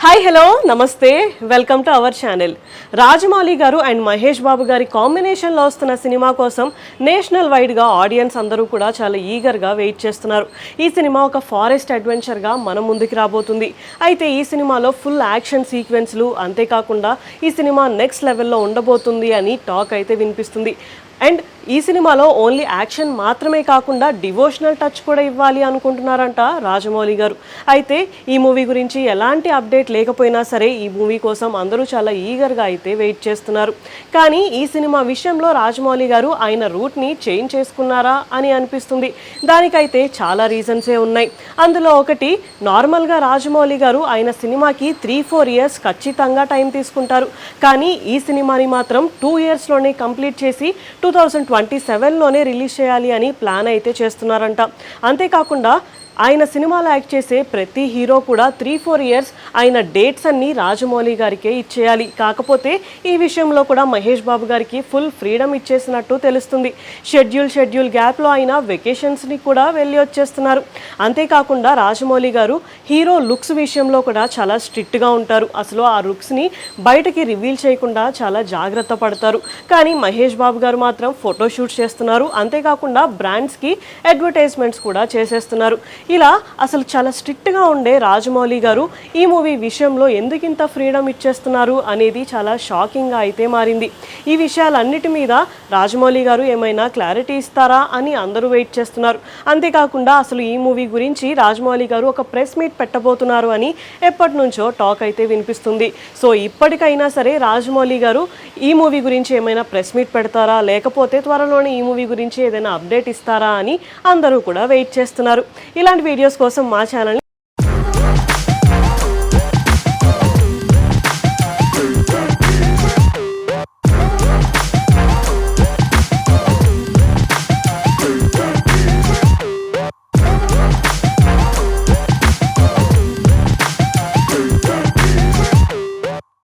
Hi hello నమస్తే welcome to our channel. Rajamouli గారు and Mahesh Babu గారి కాంబినేషన్లో వస్తున్న సినిమా కోసం నేషనల్ వైడ్గా ఆడియన్స్ అందరూ కూడా చాలా ఈగర్గా వెయిట్ చేస్తున్నారు. ఈ సినిమా ఒక ఫారెస్ట్ అడ్వెంచర్గా మన ముందుకు రాబోతుంది. అయితే ఈ సినిమాలో ఫుల్ యాక్షన్ సీక్వెన్స్లు, అంతేకాకుండా ఈ సినిమా నెక్స్ట్ లెవెల్లో ఉండబోతుంది అని టాక్ అయితే వినిపిస్తుంది. అండ్ ఈ సినిమాలో ఓన్లీ యాక్షన్ మాత్రమే కాకుండా డివోషనల్ టచ్ కూడా ఇవ్వాలి అనుకుంటున్నారంట రాజమౌళి గారు. అయితే ఈ మూవీ గురించి ఎలాంటి అప్డేట్ లేకపోయినా సరే ఈ మూవీ కోసం అందరూ చాలా ఈగర్గా అయితే వెయిట్ చేస్తున్నారు. కానీ ఈ సినిమా విషయంలో రాజమౌళి గారు ఆయన రూట్ని చేంజ్ చేసుకున్నారా అని అనిపిస్తుంది. దానికైతే చాలా రీజన్సే ఉన్నాయి. అందులో ఒకటి, నార్మల్గా రాజమౌళి గారు ఆయన సినిమాకి 3-4 ఇయర్స్ ఖచ్చితంగా టైం తీసుకుంటారు. కానీ ఈ సినిమాని మాత్రం 2 ఇయర్స్లోనే కంప్లీట్ చేసి 2027లోనే రిలీజ్ చేయాలి అని ప్లాన్ అయితే చేస్తున్నారంట. అంతేకాకుండా ఆయన సినిమాలో యాక్ట్ చేసే ప్రతి హీరో కూడా 3-4 ఇయర్స్ ఆయన డేట్స్ అన్నీ రాజమౌళి గారికే ఇచ్చేయాలి. కాకపోతే ఈ విషయంలో కూడా మహేష్ బాబు గారికి ఫుల్ ఫ్రీడమ్ ఇచ్చేసినట్టు తెలుస్తుంది. షెడ్యూల్ గ్యాప్లో ఆయన వెకేషన్స్ని కూడా వెళ్ళి వచ్చేస్తున్నారు. అంతేకాకుండా రాజమౌళి గారు హీరో లుక్స్ విషయంలో కూడా చాలా స్ట్రిక్ట్గా ఉంటారు. అసలు ఆ లుక్స్ని బయటకి రివీల్ చేయకుండా చాలా జాగ్రత్త పడతారు. కానీ మహేష్ బాబు గారు మాత్రం ఫోటోషూట్స్ చేస్తున్నారు. అంతేకాకుండా బ్రాండ్స్కి అడ్వర్టైజ్మెంట్స్ కూడా చేసేస్తున్నారు. ఇలా అసలు చాలా స్ట్రిక్ట్గా ఉండే రాజమౌళి గారు ఈ మూవీ విషయంలో ఎందుకు ఇంత ఫ్రీడమ్ ఇచ్చేస్తున్నారు అనేది చాలా షాకింగ్గా అయితే మారింది. ఈ విషయాలన్నిటి మీద రాజమౌళి గారు ఏమైనా క్లారిటీ ఇస్తారా అని అందరూ వెయిట్ చేస్తున్నారు. అంతేకాకుండా అసలు ఈ మూవీ గురించి రాజమౌళి గారు ఒక ప్రెస్ మీట్ పెట్టబోతున్నారు అని ఎప్పటి నుంచో టాక్ అయితే వినిపిస్తుంది. సో ఇప్పటికైనా సరే రాజమౌళి గారు ఈ మూవీ గురించి ఏమైనా ప్రెస్ మీట్ పెడతారా, లేకపోతే త్వరలోనే ఈ మూవీ గురించి ఏదైనా అప్డేట్ ఇస్తారా అని అందరూ కూడా వెయిట్ చేస్తున్నారు. ఇలాంటి వీడియోస్ కోసం మా ఛానల్ని